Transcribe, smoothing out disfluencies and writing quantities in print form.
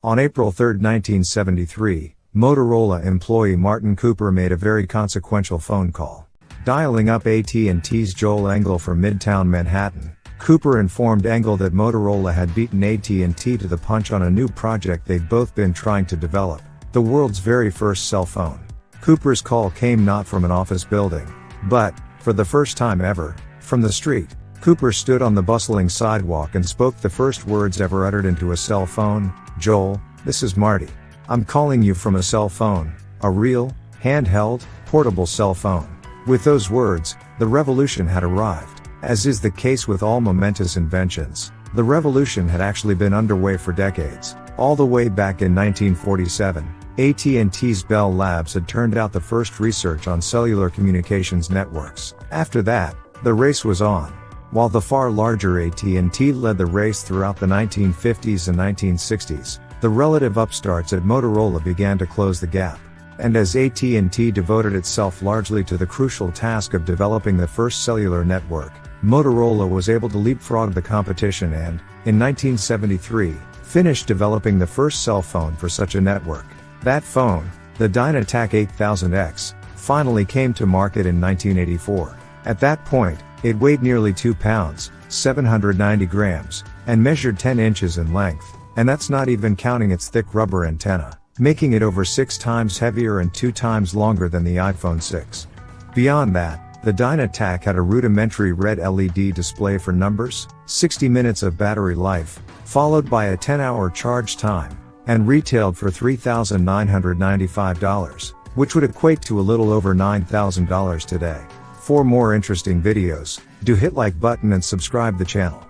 On April 3, 1973, Motorola employee Martin Cooper made a very consequential phone call. Dialing up AT&T's Joel Engel from Midtown Manhattan, Cooper informed Engel that Motorola had beaten AT&T to the punch on a new project they'd both been trying to develop, the world's very first cell phone. Cooper's call came not from an office building, but, for the first time ever, from the street. Cooper stood on the bustling sidewalk and spoke the first words ever uttered into a cell phone. "Joel, this is Marty. I'm calling you from a cell phone, a real, handheld, portable cell phone." With those words, the revolution had arrived. As is the case with all momentous inventions, the revolution had actually been underway for decades. All the way back in 1947, AT&T's Bell Labs had turned out the first research on cellular communications networks. After that, the race was on. While the far larger AT&T led the race throughout the 1950s and 1960s, the relative upstarts at Motorola began to close the gap. And as AT&T devoted itself largely to the crucial task of developing the first cellular network, Motorola was able to leapfrog the competition and, in 1973, finished developing the first cell phone for such a network. That phone, the Dynatac 8000X, finally came to market in 1984. At that point, it weighed nearly 2 pounds, 790 grams, and measured 10 inches in length, and that's not even counting its thick rubber antenna, making it over 6 times heavier and 2 times longer than the iPhone 6. Beyond that, the Dynatac had a rudimentary red LED display for numbers, 60 minutes of battery life, followed by a 10-hour charge time, and retailed for $3,995, which would equate to a little over $9,000 today. For more interesting videos, do hit like button and subscribe the channel.